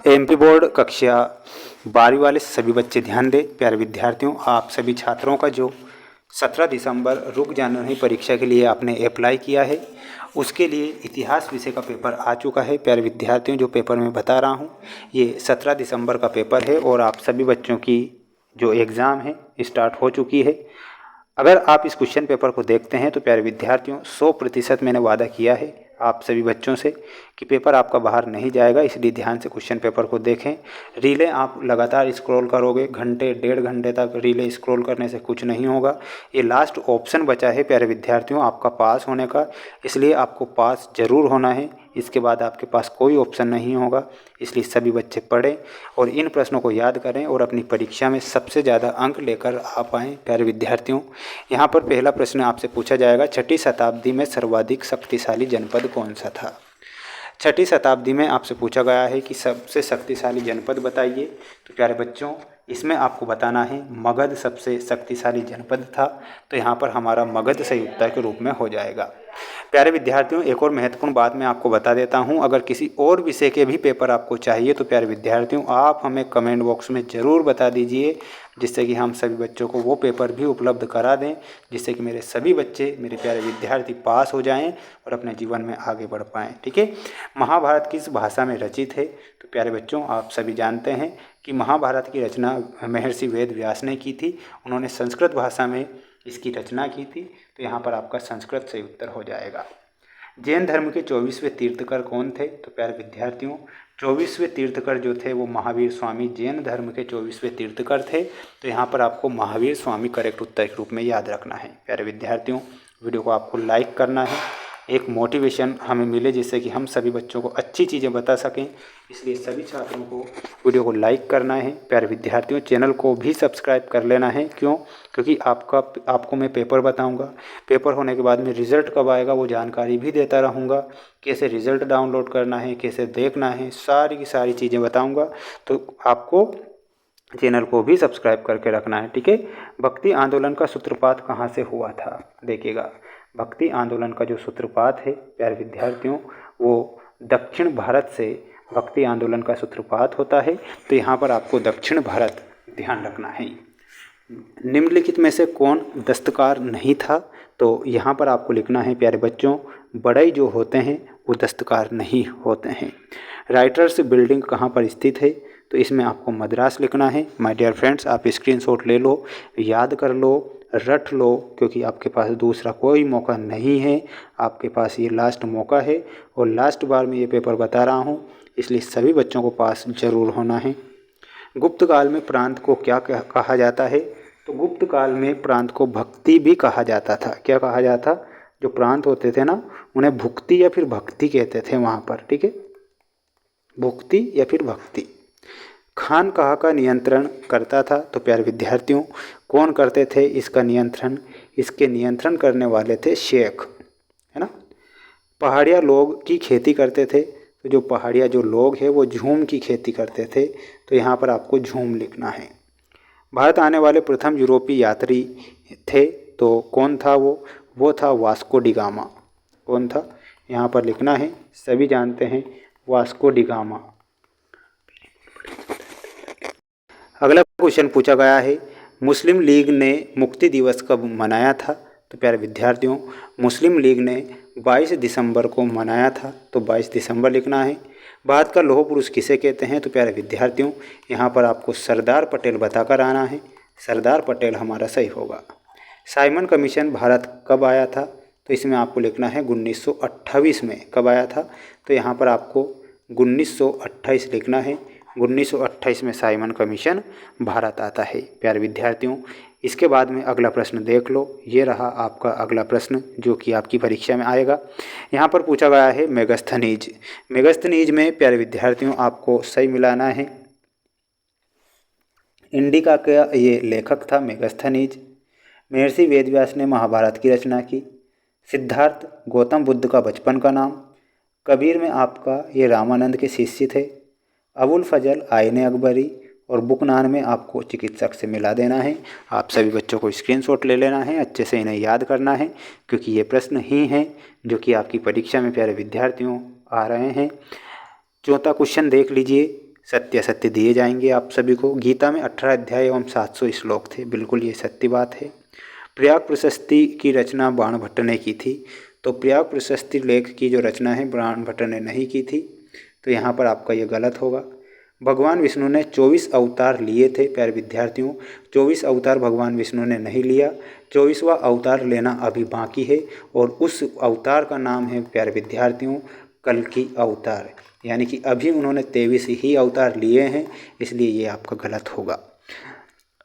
MP board कक्षा 12वीं वाले सभी बच्चे ध्यान दें। प्यारे विद्यार्थियों, आप सभी छात्रों का जो 17 दिसंबर रुक जाने परीक्षा के लिए आपने अप्लाई किया है, उसके लिए इतिहास विषय का पेपर आ चुका है। प्यारे विद्यार्थियों, जो पेपर मैं बता रहा हूँ ये 17 दिसंबर का पेपर है और आप सभी बच्चों की जो एग्ज़ाम है स्टार्ट हो चुकी है। अगर आप इस क्वेश्चन पेपर को देखते हैं तो प्यारे विद्यार्थियों 100% मैंने वादा किया है आप सभी बच्चों से कि पेपर आपका बाहर नहीं जाएगा, इसलिए ध्यान से क्वेश्चन पेपर को देखें। रीलें आप लगातार स्क्रॉल करोगे, घंटे 1.5 घंटे तक रीलें स्क्रॉल करने से कुछ नहीं होगा। ये लास्ट ऑप्शन बचा है प्यारे विद्यार्थियों आपका पास होने का, इसलिए आपको पास ज़रूर होना है। इसके बाद आपके पास कोई ऑप्शन नहीं होगा, इसलिए सभी बच्चे पढ़ें और इन प्रश्नों को याद करें और अपनी परीक्षा में सबसे ज़्यादा अंक लेकर आ पाएँ। प्यारे विद्यार्थियों, यहाँ पर पहला प्रश्न आपसे पूछा जाएगा, 6ठी शताब्दी में सर्वाधिक शक्तिशाली जनपद कौन सा था। 6ठी शताब्दी में आपसे पूछा गया है कि सबसे शक्तिशाली जनपद बताइए। तो प्यारे बच्चों, इसमें आपको बताना है मगध सबसे शक्तिशाली जनपद था, तो यहाँ पर हमारा मगध सही उत्तर के रूप में हो जाएगा। प्यारे विद्यार्थियों, एक और महत्वपूर्ण बात मैं आपको बता देता हूँ, अगर किसी और विषय के भी पेपर आपको चाहिए तो प्यारे विद्यार्थियों आप हमें कमेंट बॉक्स में ज़रूर बता दीजिए, जिससे कि हम सभी बच्चों को वो पेपर भी उपलब्ध करा दें, जिससे कि मेरे सभी बच्चे, मेरे प्यारे विद्यार्थी पास हो जाएं और अपने जीवन में आगे बढ़ पाएँ। ठीक है, महाभारत किस भाषा में रचित है। तो प्यारे बच्चों, आप सभी जानते हैं कि महाभारत की रचना महर्षि वेद व्यास ने की थी। उन्होंने संस्कृत भाषा में इसकी रचना की थी, तो यहाँ पर आपका संस्कृत सही उत्तर हो जाएगा। जैन धर्म के 24वें तीर्थकर कौन थे। तो प्यारे विद्यार्थियों, 24वें तीर्थकर जो थे वो महावीर स्वामी जैन धर्म के 24वें तीर्थकर थे, तो यहाँ पर आपको महावीर स्वामी करेक्ट उत्तर के रूप में याद रखना है। प्यारे विद्यार्थियों, वीडियो को आपको लाइक करना है, एक मोटिवेशन हमें मिले जिससे कि हम सभी बच्चों को अच्छी चीज़ें बता सकें, इसलिए सभी छात्रों को वीडियो को लाइक करना है। प्यारे विद्यार्थियों, चैनल को भी सब्सक्राइब कर लेना है। क्यों? क्योंकि आपको मैं पेपर बताऊंगा, पेपर होने के बाद में रिज़ल्ट कब आएगा वो जानकारी भी देता रहूँगा, कैसे रिज़ल्ट डाउनलोड करना है, कैसे देखना है, सारी की सारी चीज़ें बताऊँगा, तो आपको चैनल को भी सब्सक्राइब करके रखना है। ठीक है, भक्ति आंदोलन का सूत्रपात कहाँ से हुआ था। देखिएगा, भक्ति आंदोलन का जो सूत्रपात है प्यारे विद्यार्थियों वो दक्षिण भारत से भक्ति आंदोलन का सूत्रपात होता है, तो यहाँ पर आपको दक्षिण भारत ध्यान रखना है। निम्नलिखित में से कौन दस्तकार नहीं था। तो यहाँ पर आपको लिखना है प्यारे बच्चों, बढ़ई जो होते हैं वो दस्तकार नहीं होते हैं। राइटर्स बिल्डिंग कहाँ पर स्थित है। तो इसमें आपको मद्रास लिखना है। माय डियर फ्रेंड्स, आप स्क्रीनशॉट ले लो, याद कर लो, रट लो, क्योंकि आपके पास दूसरा कोई मौका नहीं है, आपके पास ये लास्ट मौका है और लास्ट बार मैं ये पेपर बता रहा हूँ, इसलिए सभी बच्चों को पास जरूर होना है। गुप्त काल में प्रांत को क्या कहा जाता है। तो गुप्त काल में प्रांत को भक्ति भी कहा जाता था। क्या कहा जाता? जो प्रांत होते थे ना, उन्हें भुक्ति या फिर भक्ति कहते थे वहाँ पर। ठीक है, भुक्ति या फिर भक्ति। खानकाह का नियंत्रण करता था। तो प्यारे विद्यार्थियों, कौन करते थे इसका नियंत्रण? इसके नियंत्रण करने वाले थे शेख, है ना। पहाड़िया लोग की खेती करते थे। तो जो पहाड़िया जो लोग हैं वो झूम की खेती करते थे, तो यहाँ पर आपको झूम लिखना है। भारत आने वाले प्रथम यूरोपीय यात्री थे, तो कौन था वो था वास्को डी गामा। कौन था? यहाँ पर लिखना है, सभी जानते हैं वास्को डी गामा। अगला क्वेश्चन पूछा गया है, मुस्लिम लीग ने मुक्ति दिवस कब मनाया था। तो प्यारे विद्यार्थियों, मुस्लिम लीग ने 22 दिसंबर को मनाया था, तो 22 दिसंबर लिखना है। भारत का लौह पुरुष किसे कहते हैं। तो प्यारे विद्यार्थियों, यहाँ पर आपको सरदार पटेल बताकर आना है, सरदार पटेल हमारा सही होगा। साइमन कमीशन भारत कब आया था। तो इसमें आपको लिखना है 1928 में। कब आया था? तो यहाँ पर आपको 1928 लिखना है। 1928 में साइमन कमीशन भारत आता है। प्यारे विद्यार्थियों, इसके बाद में अगला प्रश्न देख लो, ये रहा आपका अगला प्रश्न जो कि आपकी परीक्षा में आएगा। यहाँ पर पूछा गया है मेगास्थनीज। मेगास्थनीज में प्यारे विद्यार्थियों आपको सही मिलाना है। इंडिका का ये लेखक था मेगास्थनीज। महर्षि वेदव्यास ने महाभारत की रचना की। सिद्धार्थ गौतम बुद्ध का बचपन का नाम। कबीर में आपका ये रामानंद के शिष्य थे। अबुल फजल आईने अकबरी और बुकनान में आपको चिकित्सक से मिला देना है। आप सभी बच्चों को स्क्रीनशॉट ले लेना है, अच्छे से इन्हें याद करना है, क्योंकि ये प्रश्न ही हैं जो कि आपकी परीक्षा में प्यारे विद्यार्थियों आ रहे हैं। चौथा क्वेश्चन देख लीजिए, सत्य असत्य दिए जाएंगे आप सभी को। गीता में 18 अध्याय एवं 700 श्लोक थे, बिल्कुल ये सत्य बात है। प्रयाग प्रशस्ति की रचना बाणभट्ट ने की थी, तो प्रयाग प्रशस्ति लेख की जो रचना है बाणभट्ट ने नहीं की थी, तो यहाँ पर आपका ये गलत होगा। भगवान विष्णु ने 24 अवतार लिए थे प्यारे विद्यार्थियों, 24 अवतार भगवान विष्णु ने नहीं लिया, 24वां अवतार लेना अभी बाकी है, और उस अवतार का नाम है प्यारे विद्यार्थियों कल्कि अवतार, यानी कि अभी उन्होंने 23 ही अवतार लिए हैं, इसलिए ये आपका गलत होगा।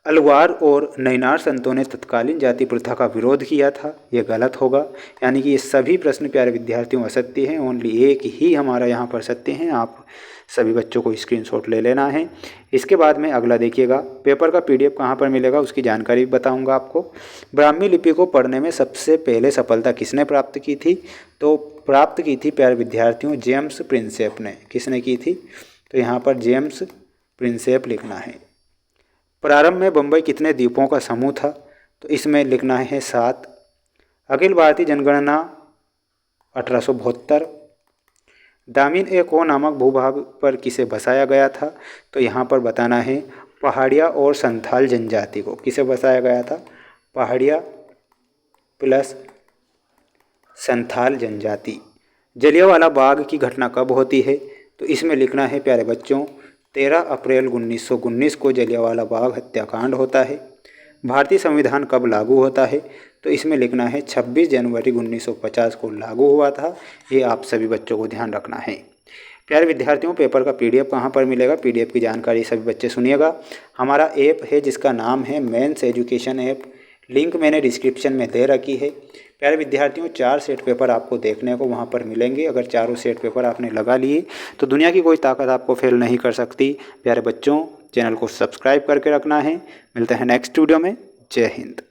अलवार और नैनार संतों ने तत्कालीन जाति प्रथा का विरोध किया था, ये गलत होगा। यानी कि ये सभी प्रश्न प्यारे विद्यार्थियों असत्य हैं, ओनली एक ही हमारा यहाँ पर सत्य हैं। आप सभी बच्चों को स्क्रीनशॉट ले लेना है। इसके बाद में अगला देखिएगा, पेपर का PDF कहाँ पर मिलेगा उसकी जानकारी बताऊँगा आपको। ब्राह्मी लिपि को पढ़ने में सबसे पहले सफलता किसने प्राप्त की थी, तो प्राप्त की थी प्यारे विद्यार्थियों जेम्स प्रिंसेप ने। किसने की थी, तो यहाँ पर जेम्स प्रिंसेप लिखना है। प्रारंभ में बम्बई कितने द्वीपों का समूह था, तो इसमें लिखना है 7। अखिल भारतीय जनगणना 1872। दामिन ए को नामक भूभाग पर किसे बसाया गया था, तो यहाँ पर बताना है पहाड़िया और संथाल जनजाति को। किसे बसाया गया था, पहाड़िया प्लस संथाल जनजाति। जलियांवाला बाग की घटना कब होती है, तो इसमें लिखना है प्यारे बच्चों 13 अप्रैल 1919 को जलियांवाला बाग हत्याकांड होता है। भारतीय संविधान कब लागू होता है, तो इसमें लिखना है 26 जनवरी 1950 को लागू हुआ था। ये आप सभी बच्चों को ध्यान रखना है। प्यारे विद्यार्थियों पेपर का PDF कहाँ पर मिलेगा, PDF की जानकारी सभी बच्चे सुनिएगा। हमारा ऐप है जिसका नाम है मेंस एजुकेशन ऐप, लिंक मैंने डिस्क्रिप्शन में दे रखी है। प्यारे विद्यार्थियों 4 सेट पेपर आपको देखने को वहाँ पर मिलेंगे। अगर चारों सेट पेपर आपने लगा लिए तो दुनिया की कोई ताकत आपको फेल नहीं कर सकती। प्यारे बच्चों चैनल को सब्सक्राइब करके रखना है। मिलते हैं नेक्स्ट वीडियो में। जय हिंद।